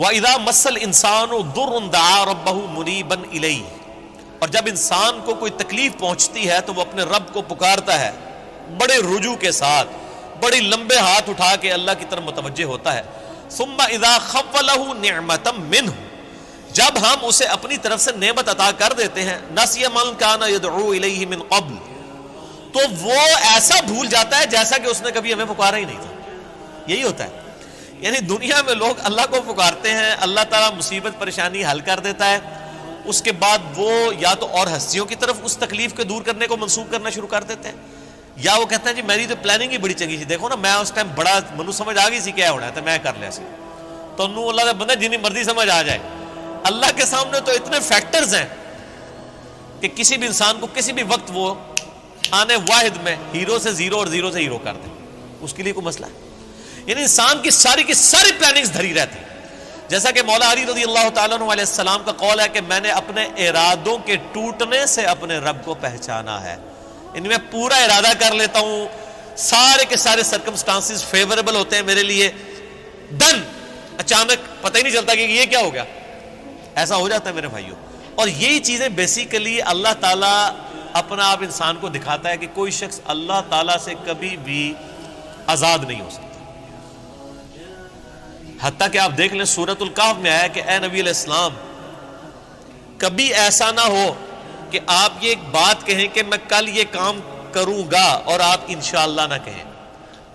وَإِذَا مَسَّ الْإِنسَانُ ضُرٌّ دَعَا رَبَّهُ مُنِيبًا إِلَيْهِ، اور جب انسان کو کوئی تکلیف پہنچتی ہے تو وہ اپنے رب کو پکارتا ہے بڑے رجوع کے ساتھ، بڑی لمبے ہاتھ اٹھا کے اللہ کی طرف متوجہ ہوتا ہے. ثُمَّ إِذَا خَوَّلَهُ نِعْمَةً مِّنْهُ، جب ہم اسے اپنی طرف سے نعمت عطا کر دیتے ہیں، نَسِيَ مَن كَانَ يَدْعُو إِلَيْهِ مِن قَبْلُ، تو وہ ایسا بھول جاتا ہے جیسا کہ اس نے کبھی ہمیں پکارا ہی نہیں تھا. یہی ہوتا ہے، یعنی دنیا میں لوگ اللہ کو پکارتے ہیں، اللہ تعالیٰ مصیبت پریشانی حل کر دیتا ہے، اس کے بعد وہ یا تو اور ہستیوں کی طرف اس تکلیف کو دور کرنے کو منسوخ کرنا شروع کر دیتے ہیں، یا وہ کہتے ہیں جی میری تو پلاننگ ہی بڑی چنگی سی، دیکھو نا میں اس ٹائم بڑا منو سمجھ آ گئی سی کیا ہونا ہے تو میں کر لیا سی. تو انہوں اللہ کا بندہ جنی مرضی سمجھ آ جائے، اللہ کے سامنے تو اتنے فیکٹرز ہیں کہ کسی بھی انسان کو کسی بھی وقت وہ آنے واحد میں ہیرو سے زیرو اور زیرو سے ہیرو کر دے، اس کے لیے کوئی مسئلہ ہے. یعنی انسان کی ساری پلاننگز دھری رہتی. جیسا کہ مولا علی رضی اللہ تعالیٰ عنہ علیہ السلام کا قول ہے کہ میں نے اپنے ارادوں کے ٹوٹنے سے اپنے رب کو پہچانا ہے. یعنی میں پورا ارادہ کر لیتا ہوں، سارے کے سارے سرکمسٹانسز فیوریبل ہوتے ہیں میرے لیے، ڈن، اچانک پتہ ہی نہیں چلتا کہ یہ کیا ہو گیا، ایسا ہو جاتا ہے میرے بھائیوں. اور یہی چیزیں بیسیکلی اللہ تعالیٰ اپنا آپ انسان کو دکھاتا ہے کہ کوئی شخص اللہ تعالیٰ سے کبھی بھی آزاد نہیں ہو سکتا. حتیٰ کہ آپ دیکھ لیں سورۃ الکہف میں آیا کہ اے نبی علیہ السلام کبھی ایسا نہ ہو کہ آپ یہ ایک بات کہیں کہ میں کل یہ کام کروں گا اور آپ انشاءاللہ نہ کہیں.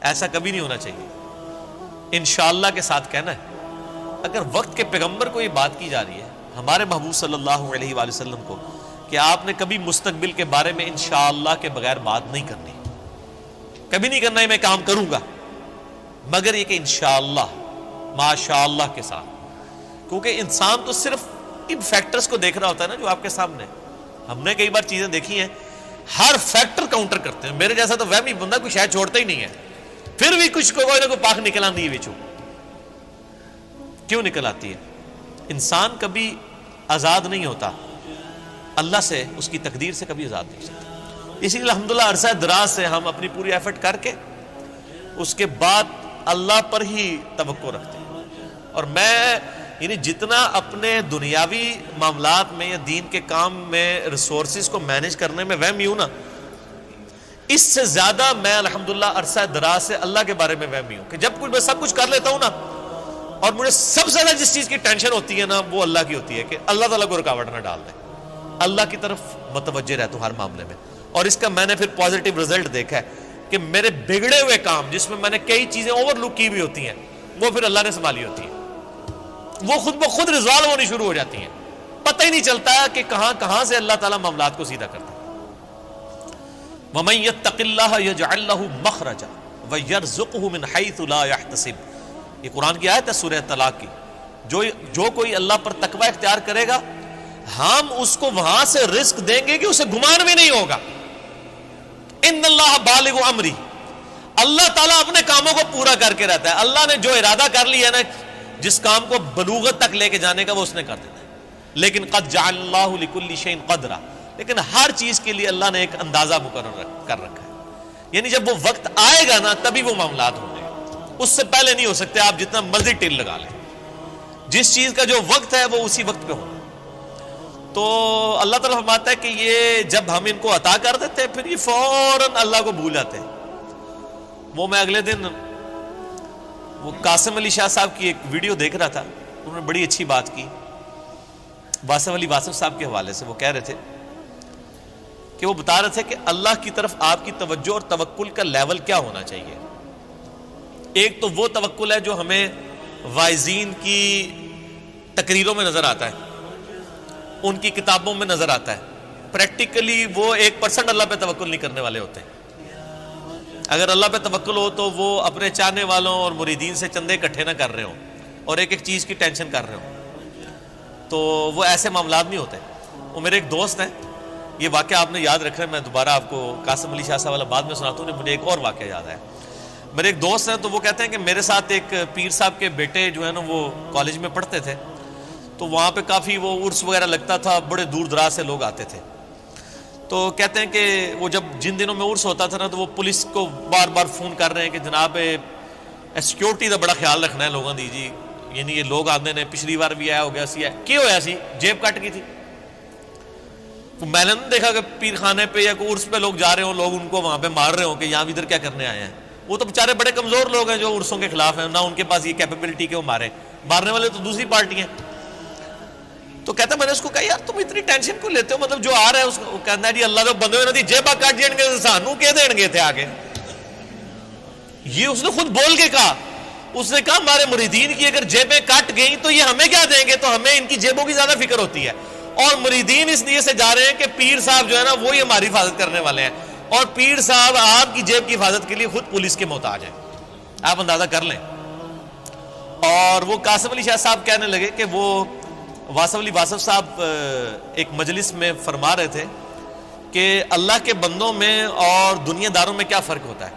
ایسا کبھی نہیں ہونا چاہیے، انشاءاللہ کے ساتھ کہنا ہے. اگر وقت کے پیغمبر کو یہ بات کی جا رہی ہے، ہمارے محبوب صلی اللہ علیہ وآلہ وسلم کو، کہ آپ نے کبھی مستقبل کے بارے میں انشاءاللہ کے بغیر بات نہیں کرنی، کبھی نہیں کرنا ہے میں کام کروں گا، مگر یہ کہ انشاءاللہ ماشاءاللہ کے ساتھ. کیونکہ انسان تو صرف ان فیکٹرز کو دیکھ رہا ہوتا ہے نا جو آپ کے سامنے. ہم نے کئی بار چیزیں دیکھی ہیں، ہر فیکٹر کاؤنٹر کرتے ہیں. میرے جیسا تو وہمی بندہ کوئی شاید چھوڑتا ہی نہیں ہے، پھر بھی کچھ کوئی نہ کوئی پاک نکل آتی ہے بیچو. کیوں نکل آتی ہے؟ انسان کبھی آزاد نہیں ہوتا اللہ سے، اس کی تقدیر سے کبھی آزاد نہیں ہو سکتا. اسی لیے الحمدللہ عرصہ دراز سے ہم اپنی پوری ایفرٹ کر کے اس کے بعد اللہ پر ہی توقع رکھتے ہیں. اور میں یعنی جتنا اپنے دنیاوی معاملات میں یا دین کے کام میں ریسورسز کو مینیج کرنے میں وہمی ہوں نا، اس سے زیادہ میں الحمدللہ عرصہ دراز سے اللہ کے بارے میں وہمی ہوں کہ جب کچھ میں سب کچھ کر لیتا ہوں نا، اور مجھے سب سے زیادہ جس چیز کی ٹینشن ہوتی ہے نا وہ اللہ کی ہوتی ہے کہ اللہ تعالیٰ کو رکاوٹ نہ ڈال دے. اللہ کی طرف متوجہ رہتا ہوں ہر معاملے میں. اور اس کا میں نے پھر پازیٹیو رزلٹ دیکھا ہے کہ میرے بگڑے ہوئے کام جس میں نے کئی چیزیں اوور لک کی ہوئی ہوتی ہیں وہ پھر اللہ نے سنبھالی ہوتی ہیں، وہ خود بخود ریزالو ہونی شروع ہو جاتی ہیں. پتہ ہی نہیں چلتا کہ کہاں سے اللہ تعالیٰ معاملات کو سیدھا کرتا ہے. وَمَن يَتَّقِ اللَّهَ يَجْعَلْ لَهُ مَخْرَجًا وَيَرْزُقْهُ مِنْ حَيْثُ لَا يَحْتَسِبُ. یہ قرآن کی آیت ہے سورہ طلاق کی. جو کوئی اللہ پر تقوی اختیار کرے گا ہم اس کو وہاں سے رزق دیں گے کہ اسے گمان بھی نہیں ہوگا. ان اللہ بالغ امری، اللہ تعالیٰ اپنے کاموں کو پورا کر کے رہتا ہے. اللہ نے جو ارادہ کر لیا نا جس کام کو بلوغت تک لے کے جانے کا وہ اس نے کر دیتا ہے. لیکن قد جعل اللہ لکل شیء قدرا، لیکن ہر چیز کے لیے اللہ نے ایک اندازہ مقرر کر رکھا ہے. یعنی جب وہ وقت آئے گا نا تبھی وہ معاملات ہوں گے، اس سے پہلے نہیں ہو سکتے. آپ جتنا مرضی ٹل لگا لیں، جس چیز کا جو وقت ہے وہ اسی وقت پہ ہوگا. تو اللہ تعالیٰ فرماتا ہے کہ یہ جب ہم ان کو عطا کر دیتے ہیں پھر یہ فوراً اللہ کو بھول جاتے ہیں. وہ میں اگلے دن وہ قاسم علی شاہ صاحب کی ایک ویڈیو دیکھ رہا تھا، انہوں نے بڑی اچھی بات کی واسف علی واسف صاحب کے حوالے سے. وہ کہہ رہے تھے کہ وہ بتا رہے تھے کہ اللہ کی طرف آپ کی توجہ اور توکل کا لیول کیا ہونا چاہیے. ایک تو وہ توکل ہے جو ہمیں واعظین کی تقریروں میں نظر آتا ہے، ان کی کتابوں میں نظر آتا ہے. پریکٹیکلی وہ 1% اللہ پہ توکل نہیں کرنے والے ہوتے ہیں. اگر اللہ پہ توکل ہو تو وہ اپنے چاہنے والوں اور مریدین سے چندے اکٹھے نہ کر رہے ہوں اور ایک ایک چیز کی ٹینشن کر رہے ہوں، تو وہ ایسے معاملات نہیں ہوتے. وہ میرے ایک دوست ہیں، یہ واقعہ آپ نے یاد رکھا ہے، میں دوبارہ آپ کو قاسم علی شاہ صاحب والا بعد میں سناتا ہوں. مجھے ایک اور واقعہ یاد ہے. میرے ایک دوست ہیں تو وہ کہتے ہیں کہ میرے ساتھ ایک پیر صاحب کے بیٹے جو ہے نا وہ کالج میں پڑھتے تھے، تو وہاں پہ کافی وہ عرس وغیرہ لگتا تھا، بڑے دور دراز سے لوگ آتے تھے. تو کہتے ہیں کہ وہ جب جن دنوں میں عرس ہوتا تھا نا تو وہ پولیس کو بار بار فون کر رہے ہیں کہ جناب سیکیورٹی کا بڑا خیال رکھنا ہے لوگوں دی جی، یعنی یہ لوگ آتے ہیں پچھلی بار بھی آیا ہو گیا سی ہے کی ہویا سی جیب کٹ گئی تھی. میں نے نہیں دیکھا کہ پیر خانے پہ یا کوئی عرس پہ لوگ جا رہے ہوں, لوگ ان کو وہاں پہ مار رہے ہوں کہ یہاں ادھر کیا کرنے آئے ہیں. وہ تو بیچارے بڑے کمزور لوگ ہیں جو عرسوں کے خلاف ہیں, نہ ان کے پاس یہ کیپیبلٹی کہ وہ مارنے والے تو دوسری پارٹی ہیں. تو کہتا میں نے اس کو کہا یار تم اتنی ٹینشن کیوں لیتے ہو, مطلب جو آ رہا ہے اس کو کہنا ہے جی اللہ تو بندے ہوئے جیبا کٹ جائیں گے سانو کے دیں گے تھے آگے. یہ اس نے خود بول کے کہا, اس نے کہا ہمارے مریدین کی اگر جیبیں کٹ گئیں تو یہ ہمیں کیا دیں گے, تو ہمیں ان کی جیبوں کی زیادہ فکر ہوتی ہے. اور مریدین اس لیے سے جا رہے ہیں کہ پیر صاحب جو ہے نا وہی ہماری حفاظت کرنے والے ہیں, اور پیر صاحب آپ کی جیب کی حفاظت کے لیے خود پولیس کے محتاج ہیں, آپ اندازہ کر لیں. اور وہ قاسم علی شاہ صاحب کہنے لگے کہ وہ واصف علی واصف صاحب ایک مجلس میں فرما رہے تھے کہ اللہ کے بندوں میں اور دنیا داروں میں کیا فرق ہوتا ہے.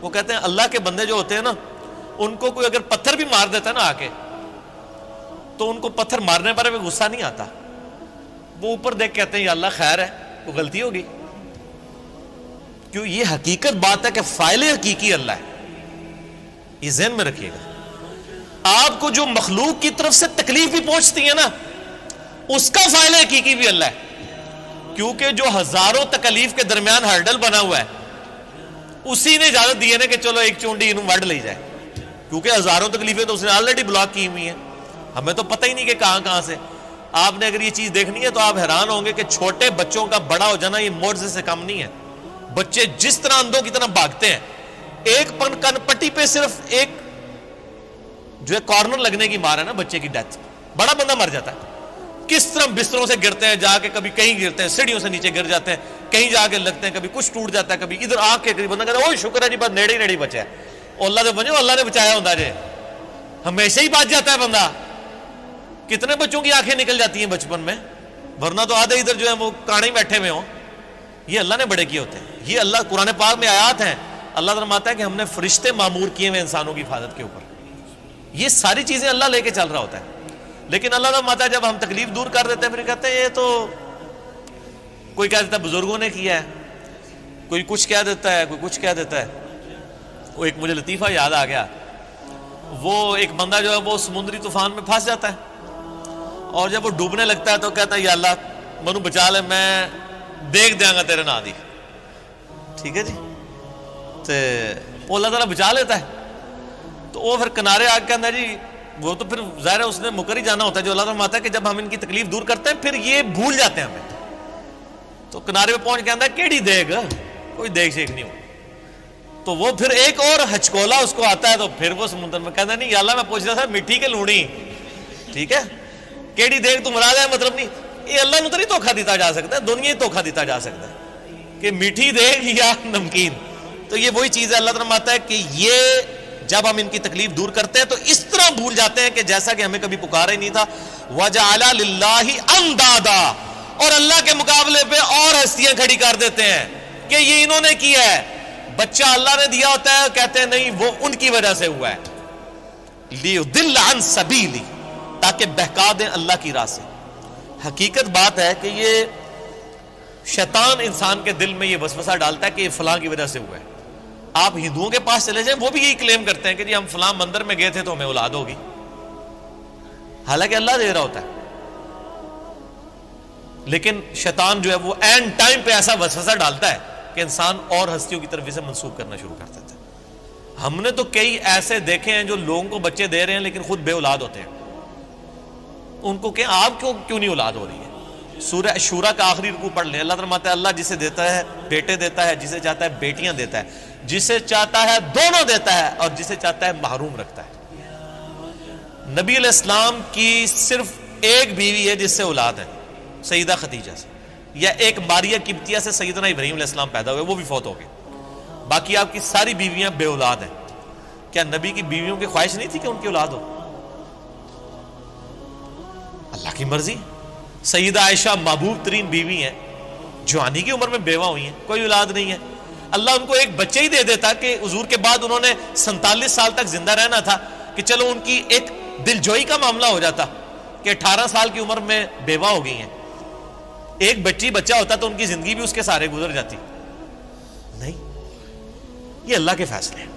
وہ کہتے ہیں اللہ کے بندے جو ہوتے ہیں نا ان کو کوئی اگر پتھر بھی مار دیتا ہے نا آ کے, تو ان کو پتھر مارنے پر بھی غصہ نہیں آتا, وہ اوپر دیکھ کہتے ہیں یا اللہ خیر ہے, وہ غلطی ہوگی. کیوں, یہ حقیقت بات ہے کہ فاعل حقیقی اللہ ہے, یہ ذہن میں رکھیے گا. آپ کو جو مخلوق کی طرف سے تکلیف بھی پہنچتی ہے نا اس کا فاعل حقیقی بھی اللہ ہے, کیونکہ جو ہزاروں تکلیف کے درمیان ہرڈل بنا ہوا ہے اسی نے اجازت دی ہے نا کہ چلو ایک چونڈی انہوں وڈ لے جائے, کیونکہ ہزاروں تکلیفیں تو اس نے آلریڈی بلاک کی ہوئی ہیں, ہمیں تو پتہ ہی نہیں کہ کہاں کہاں سے. آپ نے اگر یہ چیز دیکھنی ہے تو آپ حیران ہوں گے کہ چھوٹے بچوں کا بڑا ہو جانا یہ معجزے سے کم نہیں ہے. بچے جس طرح اندھوں کی طرح بھاگتے ہیں, ایک کن پٹی پہ صرف ایک جو ہے کارنر لگنے کی مار ہے نا بچے کی ڈیتھ, بڑا بندہ مر جاتا ہے. کس طرح بستروں سے گرتے ہیں, جا کے کبھی کہیں گرتے ہیں, سیڑھیوں سے نیچے گر جاتے ہیں, کہیں جا کے لگتے ہیں, کبھی کچھ ٹوٹ جاتا ہے, کبھی ادھر آ کے بندہ کہتا ہے اوہ شکر ہے جی بس نیڑے ہی نیڑے بچا ہے, اللہ سے بنو اللہ نے بچایا ہوتا جی, ہمیشہ ہی بچ جاتا ہے بندہ. کتنے بچوں کی آنکھیں نکل جاتی ہیں بچپن میں, ورنہ تو آدھے ادھر جو ہے وہ کانے بیٹھے ہوئے ہوں. یہ اللہ نے بڑے کیے ہوتے ہیں. یہ اللہ قرآن پاک میں آیات ہیں, اللہ فرماتا ہے کہ ہم نے فرشتے معمور کیے ہوئے انسانوں کی حفاظت کے اوپر. یہ ساری چیزیں اللہ لے کے چل رہا ہوتا ہے. لیکن اللہ فرماتا ہے جب ہم تکلیف دور کر دیتے ہیں پھر کہتے ہیں یہ تو کوئی کہہ دیتا ہے بزرگوں نے کیا ہے, کوئی کچھ کہہ دیتا ہے, کوئی کچھ کہہ دیتا ہے. وہ ایک مجھے لطیفہ یاد آ گیا, وہ ایک بندہ جو ہے وہ سمندری طوفان میں پھنس جاتا ہے, اور جب وہ ڈوبنے لگتا ہے تو کہتا ہے یا اللہ منو بچا لے, میں دیکھ دیا گا تیرے نا دی. ٹھیک ہے جی, تو اللہ تعالیٰ بچا لیتا ہے. تو وہ پھر کنارے آ کے کہتا ہے جی, وہ تو پھر ظاہر ہے اس نے مکر ہی جانا ہوتا ہے, جو اللہ تعالیٰ فرماتا ہے کہ جب ہم ان کی تکلیف دور کرتے ہیں پھر یہ بھول جاتے ہیں ہمیں. تو کنارے پہ پہنچ کے کہتا ہے کیڑی دیکھ, کوئی دیکھ شیک نہیں ہو. تو وہ پھر ایک اور ہچکولا اس کو آتا ہے, تو پھر وہ سمندر میں کہتا ہے نہیں یا اللہ میں پوچھ رہا تھا مٹی کے لونی, ٹھیک ہے کیڑی دیکھ تو مراد ہے, مطلب نہیں یہ اللہ نے تو نہیں دھوکھا دیتا جا سکتا ہے, دنیا ہی دھوکھا دیتا جا سکتا ہے کہ میٹھی دیکھ یا نمکین. تو یہ وہی چیز ہے, اللہ تعالیٰ فرماتا ہے کہ یہ جب ہم ان کی تکلیف دور کرتے ہیں تو اس طرح بھول جاتے ہیں کہ جیسا کہ ہمیں کبھی پکارا ہی نہیں تھا. وَجَعَلَ لِلَّهِ أَنْدَادًا, اور اللہ کے مقابلے پہ اور ہستیاں کھڑی کر دیتے ہیں کہ یہ انہوں نے کیا ہے. بچہ اللہ نے دیا ہوتا ہے, کہتے ہیں نہیں وہ ان کی وجہ سے ہوا ہے. لِيُضِلَّ عَنْ سَبِيلِهِ, تاکہ بہکا دیں اللہ کی راہ سے. حقیقت بات ہے کہ یہ شیطان انسان کے دل میں یہ وسوسہ ڈالتا ہے کہ یہ فلاں کی وجہ سے ہوا ہے. آپ ہندوؤں کے پاس چلے جائیں, وہ بھی یہی کلیم کرتے ہیں کہ جی ہم فلاں مندر میں گئے تھے تو ہمیں اولاد ہوگی, حالانکہ اللہ دے رہا ہوتا ہے. لیکن شیطان جو ہے وہ اینڈ ٹائم پہ ایسا وسوسہ ڈالتا ہے کہ انسان اور ہستیوں کی طرف اسے منسوخ کرنا شروع کر دیتا ہے. ہم نے تو کئی ایسے دیکھے ہیں جو لوگوں کو بچے دے رہے ہیں لیکن خود بے اولاد ہوتے ہیں. ان کو کہ آپ کیوں نہیں اولاد ہو رہی ہے. سورہ شورا کا آخری رکوع پڑھ لیں, اللہ فرماتا ہے اللہ جسے دیتا ہے بیٹے دیتا ہے, جسے چاہتا ہے بیٹیاں دیتا ہے, جسے چاہتا ہے دونوں دیتا ہے, اور جسے چاہتا ہے محروم رکھتا ہے. نبی علیہ السلام کی صرف ایک بیوی ہے جس سے اولاد ہے, سیدہ خدیجہ سے, یا ایک ماریہ قبطیہ سے سیدنا ابراہیم علیہ السلام پیدا ہوئے, وہ بھی فوت ہو گئے. باقی آپ کی ساری بیویاں بے اولاد ہیں. کیا نبی کی بیویوں کی خواہش نہیں تھی کہ ان کی اولاد ہو؟ اللہ کی مرضی. سیدہ عائشہ محبوب ترین بیوی ہیں, جوانی کی عمر میں بیوہ ہوئی ہیں, کوئی اولاد نہیں ہے. اللہ ان کو ایک بچے ہی دے دیتا کہ حضور کے بعد انہوں نے 47 سال تک زندہ رہنا تھا, کہ چلو ان کی ایک دل جوئی کا معاملہ ہو جاتا کہ 18 سال کی عمر میں بیوہ ہو گئی ہیں. ایک بچہ ہوتا تو ان کی زندگی بھی اس کے سارے گزر جاتی. نہیں, یہ اللہ کے فیصلے ہیں.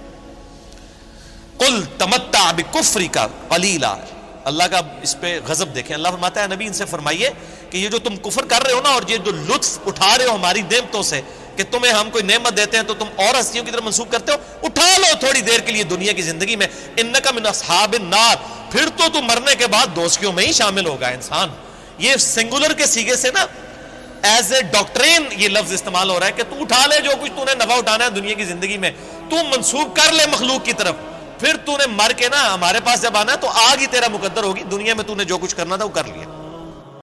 قل تمتع بکفرک قلیلا, اللہ کا اس پہ غضب دیکھیں. اللہ فرماتا ہے نبی ان سے فرمائیے کہ یہ جو تم کفر کر رہے ہو نا، اور یہ جو لطف اٹھا رہے ہو ہماری نعمتوں سے، کہ تمہیں ہم کوئی نعمت دیتے ہیں تو تم اور ہستیوں کی طرف منسوب کرتے ہو، اٹھا لو تھوڑی دیر کے لیے دنیا کی زندگی میں. انک من اصحاب النار، پھر تو تم مرنے کے بعد دوزخیوں میں ہی شامل ہوگا انسان. یہ سنگولر کے سیغے سے نا ایز اے ڈاکٹرین یہ لفظ استعمال ہو رہا ہے کہ تو اٹھا لے جو کچھ تو نے نفع اٹھانا ہے دنیا کی زندگی میں، تو منسوب کر لے مخلوق کی طرف، پھر تو نے مر کے نا ہمارے پاس جب آنا ہے تو آگ ہی تیرا مقدر ہوگی. دنیا میں تو نے جو کچھ کرنا تھا وہ کر لیا.